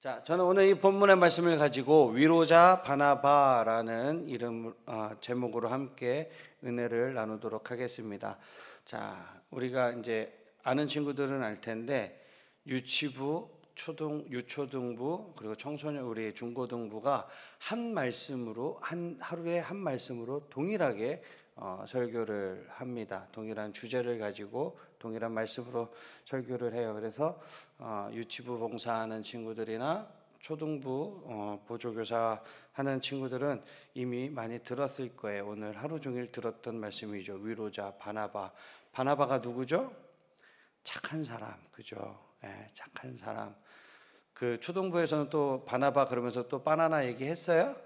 자, 저는 오늘 이 본문의 말씀을 가지고 위로자 바나바라는 제목으로 함께 은혜를 나누도록 하겠습니다. 자, 우리가 이제 아는 친구들은 알 텐데 유치부, 유초등부 그리고 청소년 우리 중고등부가 한 말씀으로 하루에 한 말씀으로 동일하게 설교를 합니다. 동일한 주제를 가지고 동일한 말씀으로 설교를 해요. 그래서 유치부 봉사하는 친구들이나 초등부 보조교사 하는 친구들은 이미 많이 들었을 거예요. 오늘 하루 종일 들었던 말씀이죠. 위로자 바나바. 바나바가 누구죠? 착한 사람, 그죠? 네, 착한 사람. 그 초등부에서는 또 바나바 그러면서 또 바나나 얘기했어요,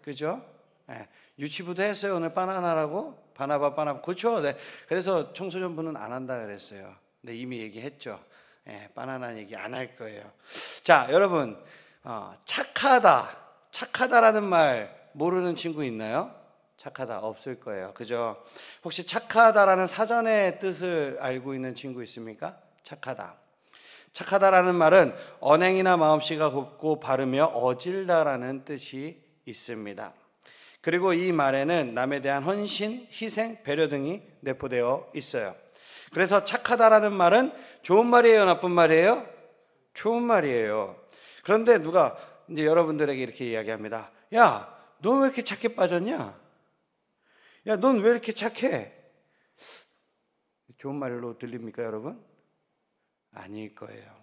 그죠? 네, 유치부도 했어요. 오늘 바나나라고 바나바 그렇죠? 네. 그래서 청소년부는 안 한다 그랬어요. 근데 이미 얘기했죠. 네, 바나나 얘기 안 할 거예요. 자, 여러분, 착하다라는 말 모르는 친구 있나요? 착하다 없을 거예요, 그죠? 혹시 착하다라는 사전의 뜻을 알고 있는 친구 있습니까? 착하다라는 말은 언행이나 마음씨가 곱고 바르며 어질다라는 뜻이 있습니다. 그리고 이 말에는 남에 대한 헌신, 희생, 배려 등이 내포되어 있어요. 그래서 착하다라는 말은 좋은 말이에요, 나쁜 말이에요? 좋은 말이에요. 그런데 누가 이제 여러분들에게 이렇게 이야기합니다. 야, 너 왜 이렇게 착해 빠졌냐? 야, 넌 왜 이렇게 착해? 좋은 말로 들립니까, 여러분? 아닐 거예요.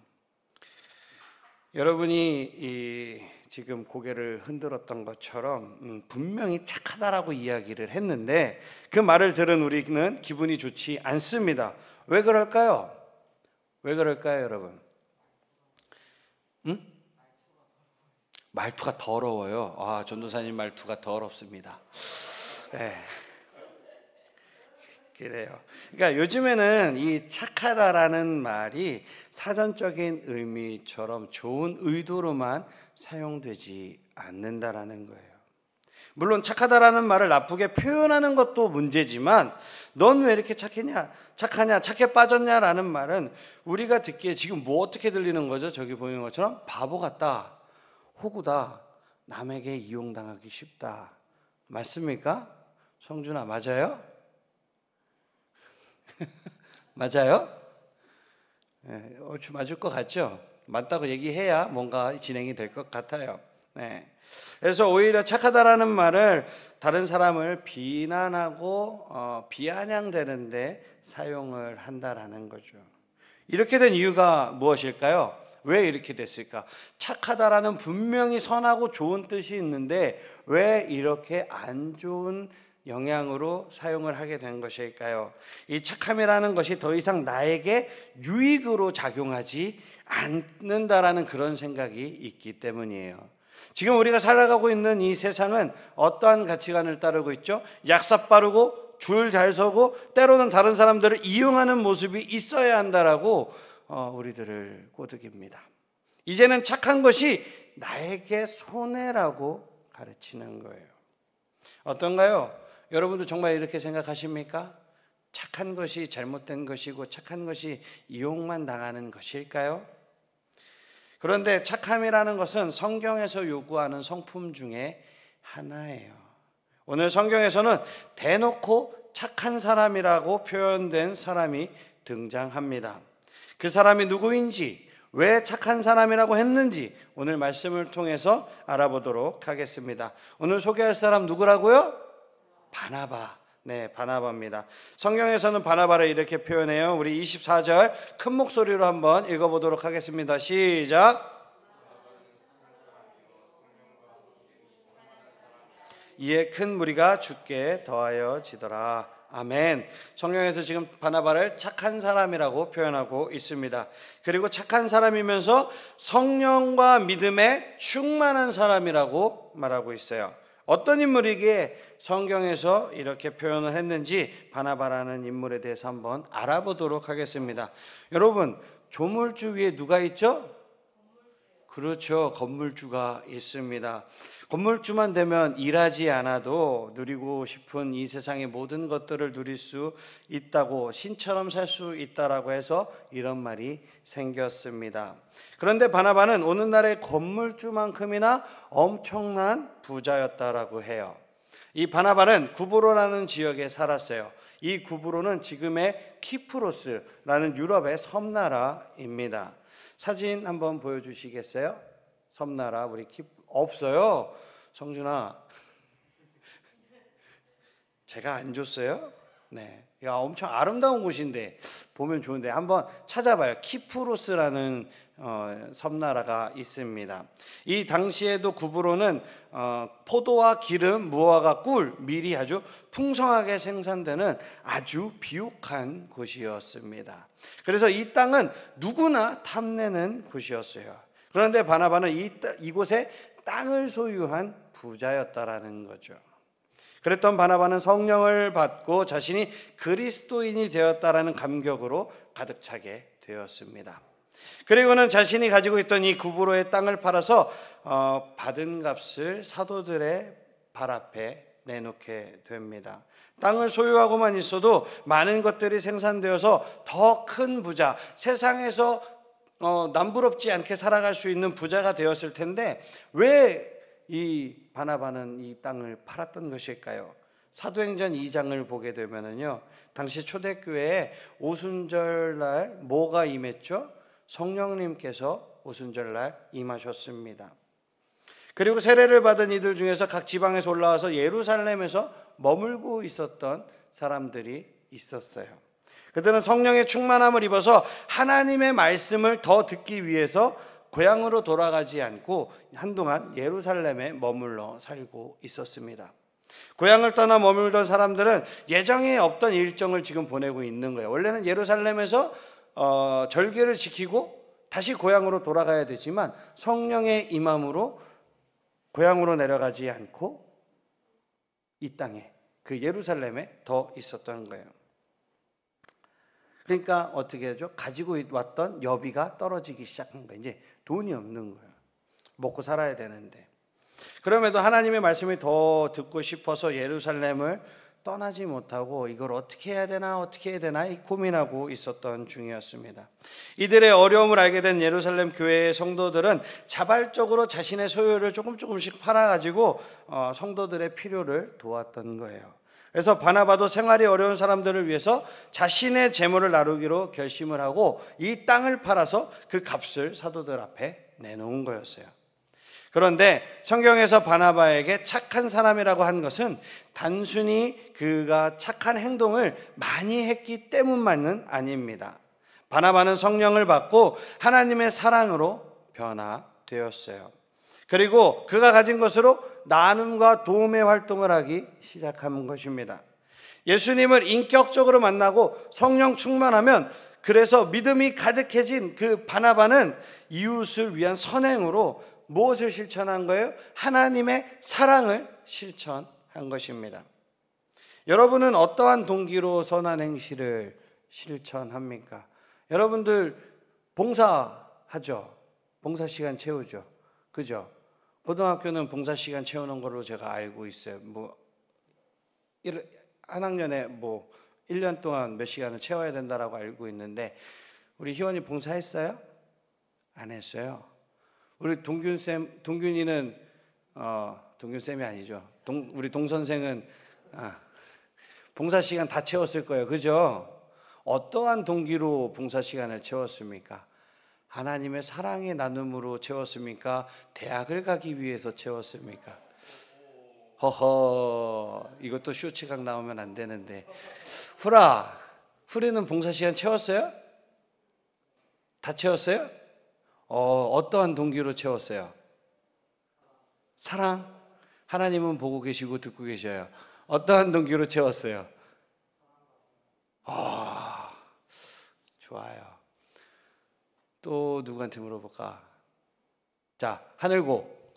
여러분이 지금 고개를 흔들었던 것처럼 분명히 착하다라고 이야기를 했는데 그 말을 들은 우리는 기분이 좋지 않습니다. 왜 그럴까요? 왜 그럴까요, 여러분? 말투가 더러워요. 전도사님 말투가 더럽습니다. 네. 그래요. 그러니까 요즘에는 이 착하다라는 말이 사전적인 의미처럼 좋은 의도로만 사용되지 않는다라는 거예요. 물론 착하다라는 말을 나쁘게 표현하는 것도 문제지만 넌 왜 이렇게 착하냐, 착해 빠졌냐라는 말은 우리가 듣기에 지금 뭐 어떻게 들리는 거죠? 저기 보이는 것처럼 바보 같다, 호구다, 남에게 이용당하기 쉽다. 맞습니까? 성준아, 맞아요? 맞아요? 네, 맞을 것 같죠? 맞다고 얘기해야 뭔가 진행이 될 것 같아요. 네. 그래서 오히려 착하다라는 말을 다른 사람을 비난하고 비아냥대는데 사용을 한다라는 거죠. 이렇게 된 이유가 무엇일까요? 왜 이렇게 됐을까? 착하다라는 분명히 선하고 좋은 뜻이 있는데 왜 이렇게 안 좋은 영향으로 사용을 하게 된 것일까요? 이 착함이라는 것이 더 이상 나에게 유익으로 작용하지 않는다라는 그런 생각이 있기 때문이에요. 지금 우리가 살아가고 있는 이 세상은 어떠한 가치관을 따르고 있죠? 약삭 빠르고 줄 잘 서고 때로는 다른 사람들을 이용하는 모습이 있어야 한다라고 우리들을 꼬드깁니다. 이제는 착한 것이 나에게 손해라고 가르치는 거예요. 어떤가요? 여러분도 정말 이렇게 생각하십니까? 착한 것이 잘못된 것이고 착한 것이 이용만 당하는 것일까요? 그런데 착함이라는 것은 성경에서 요구하는 성품 중에 하나예요. 오늘 성경에서는 대놓고 착한 사람이라고 표현된 사람이 등장합니다. 그 사람이 누구인지, 왜 착한 사람이라고 했는지 오늘 말씀을 통해서 알아보도록 하겠습니다. 오늘 소개할 사람 누구라고요? 바나바. 네, 바나바입니다. 성경에서는 바나바를 이렇게 표현해요. 우리 24절 큰 목소리로 한번 읽어보도록 하겠습니다. 시작. 이에 큰 무리가 주께 더하여 지더라. 아멘. 성경에서 지금 바나바를 착한 사람이라고 표현하고 있습니다. 그리고 착한 사람이면서 성령과 믿음에 충만한 사람이라고 말하고 있어요. 어떤 인물이기에 성경에서 이렇게 표현을 했는지 바나바라는 인물에 대해서 한번 알아보도록 하겠습니다. 여러분, 조물주 위에 누가 있죠? 그렇죠. 건물주가 있습니다. 건물주만 되면 일하지 않아도 누리고 싶은 이 세상의 모든 것들을 누릴 수 있다고, 신처럼 살 수 있다라고 해서 이런 말이 생겼습니다. 그런데 바나바는 오늘날의 건물주만큼이나 엄청난 부자였다라고 해요. 이 바나바는 구브로라는 지역에 살았어요. 이 구브로는 지금의 키프로스라는 유럽의 섬나라입니다. 사진 한번 보여주시겠어요? 섬나라 우리 없어요. 성준아, 제가 안 줬어요? 네, 야, 엄청 아름다운 곳인데 보면 좋은데 한번 찾아봐요. 키프로스라는 섬나라가 있습니다. 이 당시에도 구브로는 포도와 기름, 무화과, 꿀, 밀이 아주 풍성하게 생산되는 아주 비옥한 곳이었습니다. 그래서 이 땅은 누구나 탐내는 곳이었어요. 그런데 바나바는 이곳에 땅을 소유한 부자였다라는 거죠. 그랬던 바나바는 성령을 받고 자신이 그리스도인이 되었다라는 감격으로 가득 차게 되었습니다. 그리고는 자신이 가지고 있던 이 구브로의 땅을 팔아서 받은 값을 사도들의 발 앞에 내놓게 됩니다. 땅을 소유하고만 있어도 많은 것들이 생산되어서 더 큰 부자, 세상에서 남부럽지 않게 살아갈 수 있는 부자가 되었을 텐데 왜 이 바나바는 이 땅을 팔았던 것일까요? 사도행전 2장을 보게 되면은요, 당시 초대교회에 오순절날 뭐가 임했죠? 성령님께서 오순절날 임하셨습니다. 그리고 세례를 받은 이들 중에서 각 지방에서 올라와서 예루살렘에서 머물고 있었던 사람들이 있었어요. 그들은 성령의 충만함을 입어서 하나님의 말씀을 더 듣기 위해서 고향으로 돌아가지 않고 한동안 예루살렘에 머물러 살고 있었습니다. 고향을 떠나 머물던 사람들은 예정에 없던 일정을 지금 보내고 있는 거예요. 원래는 예루살렘에서 절기를 지키고 다시 고향으로 돌아가야 되지만 성령의 임함으로 고향으로 내려가지 않고 이 땅에, 그 예루살렘에 더 있었던 거예요. 그러니까 어떻게 하죠? 가지고 왔던 여비가 떨어지기 시작한 거예요. 이제 돈이 없는 거예요. 먹고 살아야 되는데. 그럼에도 하나님의 말씀을 더 듣고 싶어서 예루살렘을 떠나지 못하고 이걸 어떻게 해야 되나 고민하고 있었던 중이었습니다. 이들의 어려움을 알게 된 예루살렘 교회의 성도들은 자발적으로 자신의 소유를 조금씩 팔아가지고 성도들의 필요를 도왔던 거예요. 그래서 바나바도 생활이 어려운 사람들을 위해서 자신의 재물을 나누기로 결심을 하고 이 땅을 팔아서 그 값을 사도들 앞에 내놓은 거였어요. 그런데 성경에서 바나바에게 착한 사람이라고 한 것은 단순히 그가 착한 행동을 많이 했기 때문만은 아닙니다. 바나바는 성령을 받고 하나님의 사랑으로 변화되었어요. 그리고 그가 가진 것으로 나눔과 도움의 활동을 하기 시작한 것입니다. 예수님을 인격적으로 만나고 성령 충만하면, 그래서 믿음이 가득해진 그 바나바는 이웃을 위한 선행으로 무엇을 실천한 거예요? 하나님의 사랑을 실천한 것입니다. 여러분은 어떠한 동기로 선한 행실을 실천합니까? 여러분들 봉사하죠? 봉사 시간 채우죠? 그죠? 고등학교는 봉사 시간 채우는 걸로 제가 알고 있어요. 한 학년에 1년 동안 몇 시간을 채워야 된다라고 알고 있는데, 우리 희원이 봉사했어요? 안 했어요. 우리 동균이는 동균쌤이 아니죠. 우리 동선생은 봉사 시간 다 채웠을 거예요. 그죠? 어떠한 동기로 봉사 시간을 채웠습니까? 하나님의 사랑의 나눔으로 채웠습니까? 대학을 가기 위해서 채웠습니까? 허허, 이것도 쇼츠각 나오면 안 되는데. 후리는 봉사 시간 채웠어요? 다 채웠어요? 어떠한 동기로 채웠어요? 사랑? 하나님은 보고 계시고 듣고 계셔요. 어떠한 동기로 채웠어요? 좋아요. 또 누구한테 물어볼까? 자, 하늘고,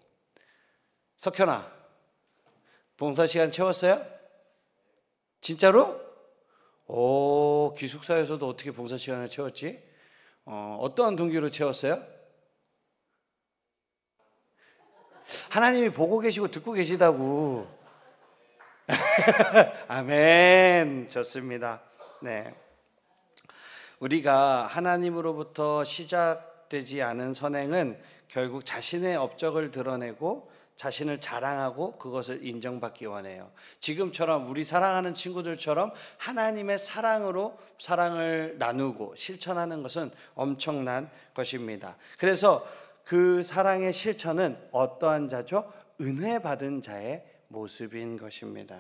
석현아, 봉사 시간 채웠어요? 진짜로? 기숙사에서도 어떻게 봉사 시간을 채웠지? 어떠한 동기로 채웠어요? 하나님이 보고 계시고 듣고 계시다고. 아멘. 좋습니다. 네. 우리가 하나님으로부터 시작되지 않은 선행은 결국 자신의 업적을 드러내고 자신을 자랑하고 그것을 인정받기 원해요. 지금처럼 우리 사랑하는 친구들처럼 하나님의 사랑으로 사랑을 나누고 실천하는 것은 엄청난 것입니다. 그래서 그 사랑의 실천은 어떠한 자죠? 은혜 받은 자의 모습인 것입니다.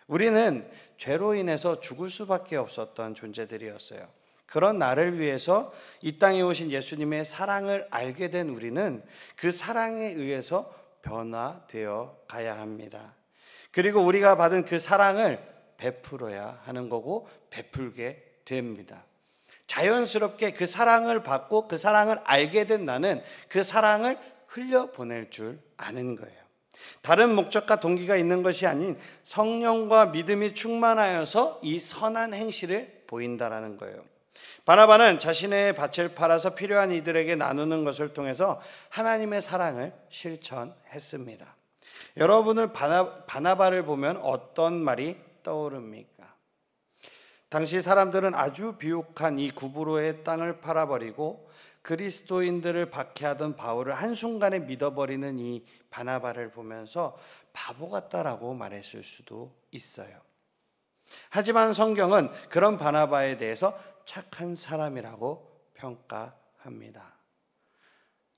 우리는 죄로 인해서 죽을 수밖에 없었던 존재들이었어요. 그런 나를 위해서 이 땅에 오신 예수님의 사랑을 알게 된 우리는 그 사랑에 의해서 변화되어 가야 합니다. 그리고 우리가 받은 그 사랑을 베풀어야 하는 거고 베풀게 됩니다. 자연스럽게 그 사랑을 받고 그 사랑을 알게 된 나는 그 사랑을 흘려보낼 줄 아는 거예요. 다른 목적과 동기가 있는 것이 아닌 성령과 믿음이 충만하여서 이 선한 행실을 보인다라는 거예요. 바나바는 자신의 밭을 팔아서 필요한 이들에게 나누는 것을 통해서 하나님의 사랑을 실천했습니다. 여러분을 바나바를 보면 어떤 말이 떠오릅니까? 당시 사람들은 아주 비옥한 이 구브로의 땅을 팔아버리고 그리스도인들을 박해하던 바울을 한순간에 믿어버리는 이 바나바를 보면서 바보 같다라고 말했을 수도 있어요. 하지만 성경은 그런 바나바에 대해서 착한 사람이라고 평가합니다.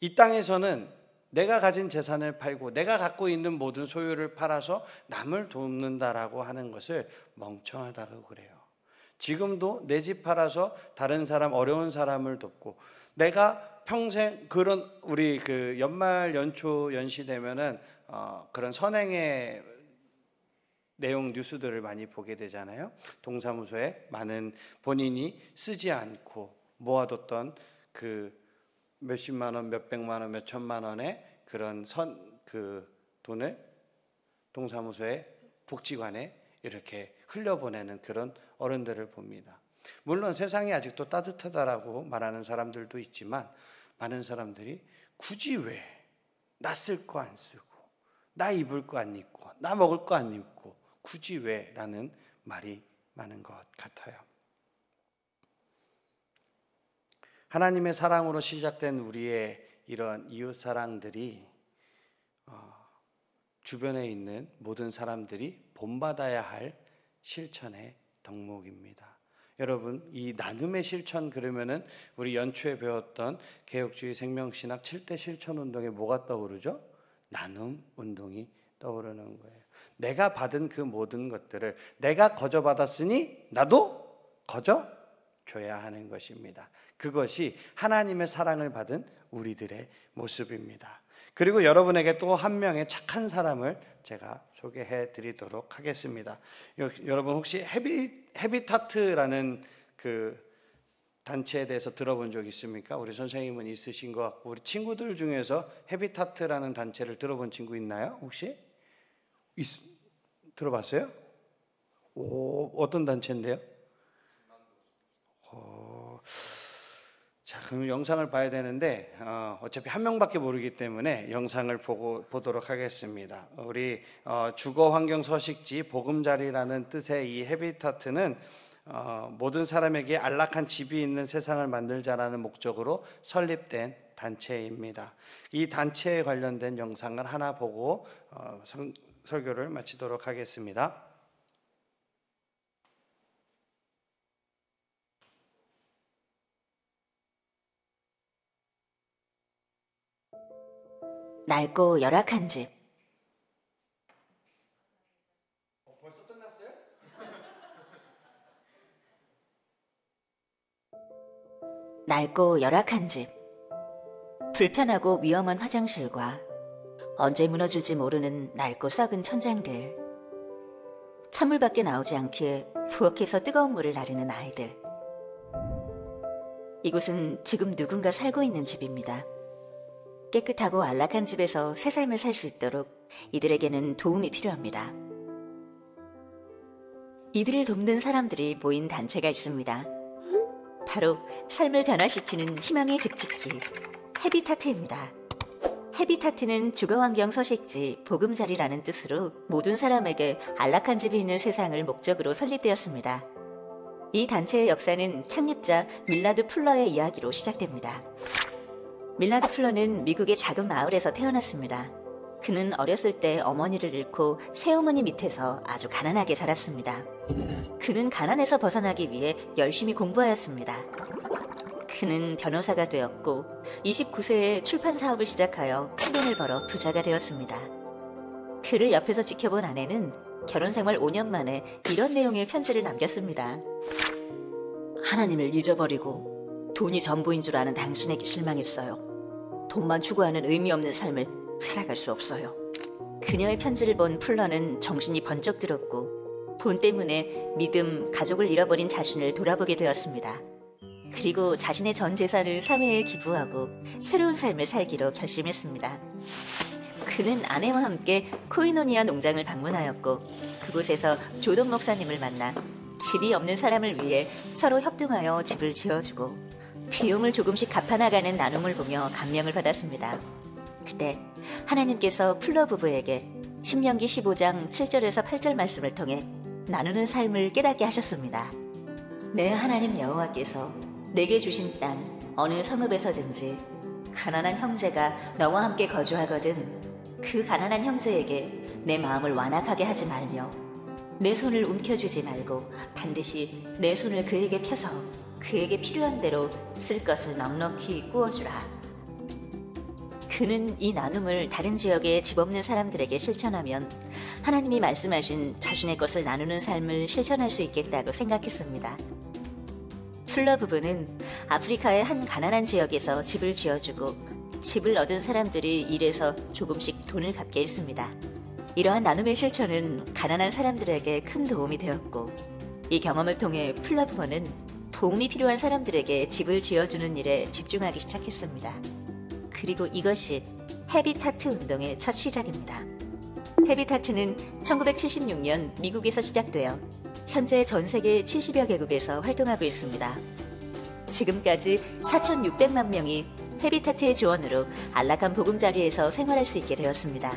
이 땅에서는 내가 가진 재산을 팔고 내가 갖고 있는 모든 소유를 팔아서 남을 돕는다라고 하는 것을 멍청하다고 그래요. 지금도 내 집 팔아서 다른 사람, 어려운 사람을 돕고 내가 평생 그런 우리 그 연말 연초 연시 되면은 그런 선행의 내용 뉴스들을 많이 보게 되잖아요. 동사무소에 많은 본인이 쓰지 않고 모아뒀던 그 몇십만 원, 몇백만 원, 몇천만 원의 그런 그 돈을 동사무소에 복지관에 이렇게 흘려보내는 그런 어른들을 봅니다. 물론 세상이 아직도 따뜻하다라고 말하는 사람들도 있지만 많은 사람들이 굳이 왜 나 쓸 거 안 쓰고 나 입을 거 안 입고 나 먹을 거 안 입고 굳이 왜? 라는 말이 많은 것 같아요. 하나님의 사랑으로 시작된 우리의 이런 이웃사랑들이 주변에 있는 모든 사람들이 본받아야 할 실천의 덕목입니다. 여러분, 이 나눔의 실천 그러면은 우리 연초에 배웠던 개혁주의 생명신학 7대 실천 운동에 뭐가 떠오르죠? 나눔 운동이 떠오르는 거예요. 내가 받은 그 모든 것들을 내가 거저받았으니 나도 거저줘야 하는 것입니다. 그것이 하나님의 사랑을 받은 우리들의 모습입니다. 그리고 여러분에게 또 한 명의 착한 사람을 제가 소개해 드리도록 하겠습니다. 여러분 혹시 헤비타트라는 그 단체에 대해서 들어본 적 있습니까? 우리 선생님은 있으신 것 같고 우리 친구들 중에서 헤비타트라는 단체를 들어본 친구 있나요? 혹시? 들어봤어요? 어떤 단체인데요? 자, 그럼 영상을 봐야 되는데 어차피 한 명밖에 모르기 때문에 영상을 보도록 하겠습니다. 우리 주거환경서식지 보금자리라는 뜻의 이 헤비타트는 모든 사람에게 안락한 집이 있는 세상을 만들자라는 목적으로 설립된 단체입니다. 이 단체에 관련된 영상을 하나 보고 설교를 마치도록 하겠습니다. 낡고 열악한 집. 벌써 끝났어요? 낡고 열악한 집. 불편하고 위험한 화장실과 언제 무너질지 모르는 낡고 썩은 천장들. 찬물밖에 나오지 않기에 부엌에서 뜨거운 물을 나르는 아이들. 이곳은 지금 누군가 살고 있는 집입니다. 깨끗하고 안락한 집에서 새 삶을 살 수 있도록 이들에게는 도움이 필요합니다. 이들을 돕는 사람들이 모인 단체가 있습니다. 바로 삶을 변화시키는 희망의 집짓기 헤비타트입니다. 헤비타트는 주거환경 서식지, 보금자리라는 뜻으로 모든 사람에게 안락한 집이 있는 세상을 목적으로 설립되었습니다. 이 단체의 역사는 창립자 밀라드 풀러의 이야기로 시작됩니다. 밀라드 풀러는 미국의 작은 마을에서 태어났습니다. 그는 어렸을 때 어머니를 잃고 새어머니 밑에서 아주 가난하게 자랐습니다. 그는 가난에서 벗어나기 위해 열심히 공부하였습니다. 그는 변호사가 되었고 29세에 출판 사업을 시작하여 큰 돈을 벌어 부자가 되었습니다. 그를 옆에서 지켜본 아내는 결혼 생활 5년 만에 이런 내용의 편지를 남겼습니다. 하나님을 잊어버리고 돈이 전부인 줄 아는 당신에게 실망했어요. 돈만 추구하는 의미 없는 삶을 살아갈 수 없어요. 그녀의 편지를 본 풀러는 정신이 번쩍 들었고 돈 때문에 믿음, 가족을 잃어버린 자신을 돌아보게 되었습니다. 그리고 자신의 전 재산을 사회에 기부하고 새로운 삶을 살기로 결심했습니다. 그는 아내와 함께 코이노니아 농장을 방문하였고 그곳에서 조던 목사님을 만나 집이 없는 사람을 위해 서로 협동하여 집을 지어주고 비용을 조금씩 갚아나가는 나눔을 보며 감명을 받았습니다. 그때 하나님께서 풀러 부부에게 신명기 15장 7절에서 8절 말씀을 통해 나누는 삶을 깨닫게 하셨습니다. 내 하나님 여호와께서 내게 주신 땅 어느 성읍에서든지 가난한 형제가 너와 함께 거주하거든 그 가난한 형제에게 내 마음을 완악하게 하지 말며 내 손을 움켜쥐지 말고 반드시 내 손을 그에게 펴서 그에게 필요한 대로 쓸 것을 넉넉히 꾸어주라. 그는 이 나눔을 다른 지역의 집 없는 사람들에게 실천하면 하나님이 말씀하신 자신의 것을 나누는 삶을 실천할 수 있겠다고 생각했습니다. 풀러 부부는 아프리카의 한 가난한 지역에서 집을 지어주고 집을 얻은 사람들이 일해서 조금씩 돈을 갚게 했습니다. 이러한 나눔의 실천은 가난한 사람들에게 큰 도움이 되었고 이 경험을 통해 풀러 부부는 도움이 필요한 사람들에게 집을 지어주는 일에 집중하기 시작했습니다. 그리고 이것이 헤비타트 운동의 첫 시작입니다. 헤비타트는 1976년 미국에서 시작되어 현재 전 세계 70여 개국에서 활동하고 있습니다. 지금까지 4,600만 명이 헤비타트의 지원으로 안락한 보금자리에서 생활할 수 있게 되었습니다.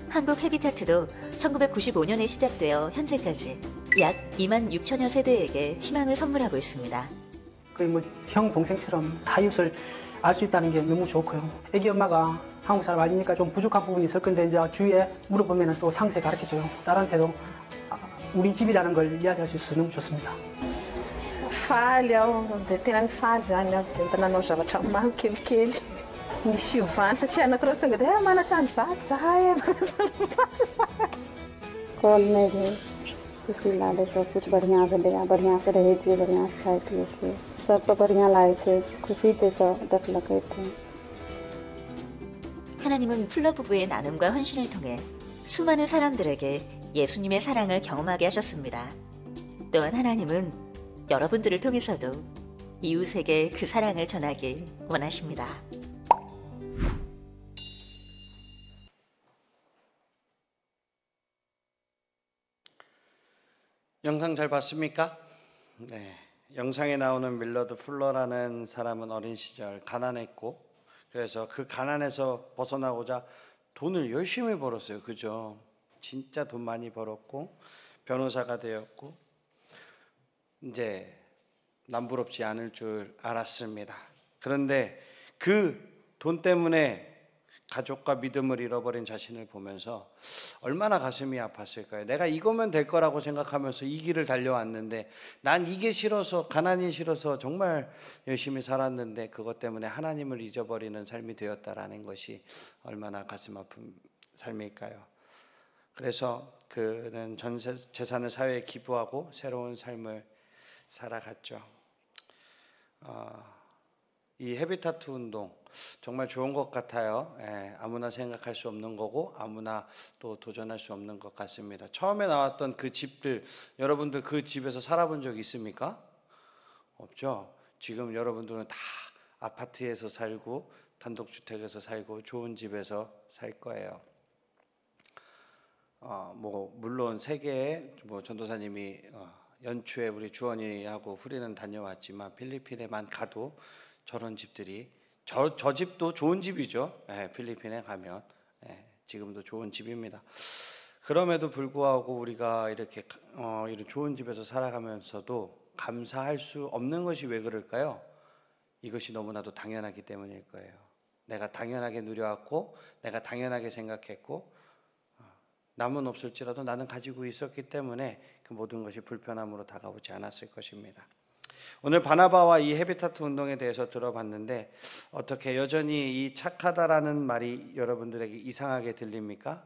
한국 헤비타트도 1995년에 시작되어 현재까지 약 2만 6천여 세대에게 희망을 선물하고 있습니다. 거의 뭐 형 동생처럼 다 이웃을 알 수 있다는 게 너무 좋고요. 애기 엄마가 한국 사람 아니니까 좀 부족한 부분이 있을 건데 이제 주위에 물어보면 또 상세 가르쳐줘요. 딸한테도 우리 집이라는 걸 이야기할 수 있어서 너무 좋습니다. Falha, tendo falha, né? Tentando não jogar tão mal que ele me chuva, já tinha na crosta, é mas não tinha falha, call नहीं रहे खुशी लागे सब कुछ बढ़िया भेलै बढ़िया से रहै छियै बढ़िया से खाइ पियै छियै सबके बढ़िया लागै छै खुशी छै सब देखलकै तऽ 하나님은 풀러 부부의 나눔과 헌신을 통해 수많은 사람들에게 예수님의 사랑을 경험하게 하셨습니다. 또한 하나님은 여러분들을 통해서도 이웃에게 그 사랑을 전하길 원하십니다. 영상 잘 봤습니까? 네. 영상에 나오는 밀러드 풀러라는 사람은 어린 시절 가난했고 그래서 그 가난에서 벗어나고자 돈을 열심히 벌었어요. 그죠? 진짜 돈 많이 벌었고 변호사가 되었고 이제 남부럽지 않을 줄 알았습니다. 그런데 그 돈 때문에 가족과 믿음을 잃어버린 자신을 보면서 얼마나 가슴이 아팠을까요? 내가 이거면 될 거라고 생각하면서 이 길을 달려왔는데 난 이게 싫어서 가난이 싫어서 정말 열심히 살았는데 그것 때문에 하나님을 잊어버리는 삶이 되었다라는 것이 얼마나 가슴 아픈 삶일까요? 그래서 그는 전 재산을 사회에 기부하고 새로운 삶을 살아갔죠. 이 헤비타트 운동 정말 좋은 것 같아요. 아무나 생각할 수 없는 거고 아무나 또 도전할 수 없는 것 같습니다. 처음에 나왔던 그 집들 여러분들 그 집에서 살아본 적 있습니까? 없죠. 지금 여러분들은 다 아파트에서 살고 단독주택에서 살고 좋은 집에서 살 거예요. 물론 세계에 전도사님이 연초에 우리 주원이하고 후리는 다녀왔지만 필리핀에만 가도 저런 집들이 저 집도 좋은 집이죠. 필리핀에 가면 지금도 좋은 집입니다. 그럼에도 불구하고 우리가 이렇게 이런 좋은 집에서 살아가면서도 감사할 수 없는 것이 왜 그럴까요? 이것이 너무나도 당연하기 때문일 거예요. 내가 당연하게 누려왔고 내가 당연하게 생각했고 남은 없을지라도 나는 가지고 있었기 때문에 그 모든 것이 불편함으로 다가오지 않았을 것입니다. 오늘 바나바와 이 헤비타트 운동에 대해서 들어봤는데 어떻게 여전히 이 착하다라는 말이 여러분들에게 이상하게 들립니까?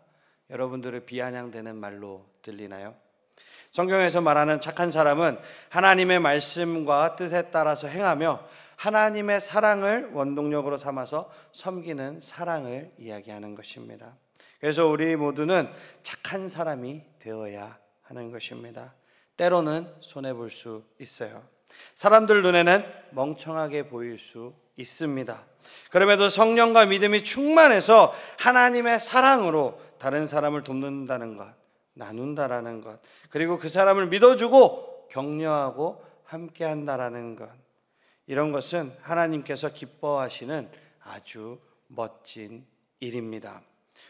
여러분들을 비아냥대는 말로 들리나요? 성경에서 말하는 착한 사람은 하나님의 말씀과 뜻에 따라서 행하며 하나님의 사랑을 원동력으로 삼아서 섬기는 사랑을 이야기하는 것입니다. 그래서 우리 모두는 착한 사람이 되어야 하는 것입니다. 때로는 손해볼 수 있어요. 사람들 눈에는 멍청하게 보일 수 있습니다. 그럼에도 성령과 믿음이 충만해서 하나님의 사랑으로 다른 사람을 돕는다는 것, 나눈다라는 것, 그리고 그 사람을 믿어주고 격려하고 함께한다라는 것, 이런 것은 하나님께서 기뻐하시는 아주 멋진 일입니다.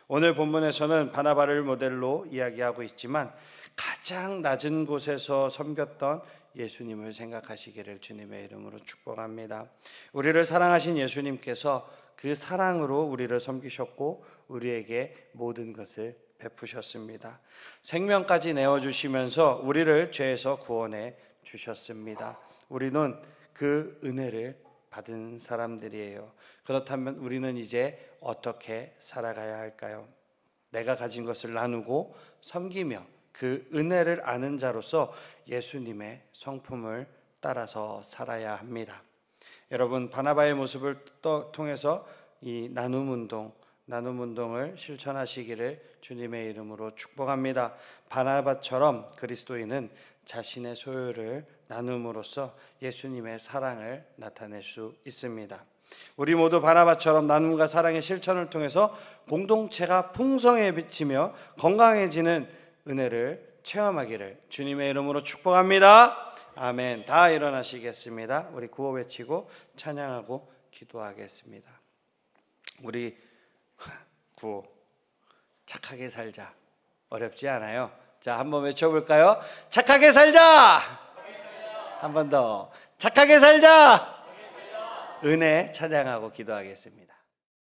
오늘 본문에서는 바나바를 모델로 이야기하고 있지만 가장 낮은 곳에서 섬겼던 예수님을 생각하시기를 주님의 이름으로 축복합니다. 우리를 사랑하신 예수님께서 그 사랑으로 우리를 섬기셨고 우리에게 모든 것을 베푸셨습니다. 생명까지 내어주시면서 우리를 죄에서 구원해 주셨습니다. 우리는 그 은혜를 받은 사람들이에요. 그렇다면 우리는 이제 어떻게 살아가야 할까요? 내가 가진 것을 나누고 섬기며 그 은혜를 아는 자로서 예수님의 성품을 따라서 살아야 합니다. 여러분, 바나바의 모습을 통해서 이 나눔 운동을 실천하시기를 주님의 이름으로 축복합니다. 바나바처럼 그리스도인은 자신의 소유를 나눔으로써 예수님의 사랑을 나타낼 수 있습니다. 우리 모두 바나바처럼 나눔과 사랑의 실천을 통해서 공동체가 풍성해지며 건강해지는 은혜를 체험하기를 주님의 이름으로 축복합니다. 아멘. 다 일어나시겠습니다. 우리 구호 외치고 찬양하고 기도하겠습니다. 우리 구호 착하게 살자. 어렵지 않아요. 자, 한번 외쳐볼까요? 착하게 살자. 한 번 더 착하게 살자. 은혜 찬양하고 기도하겠습니다.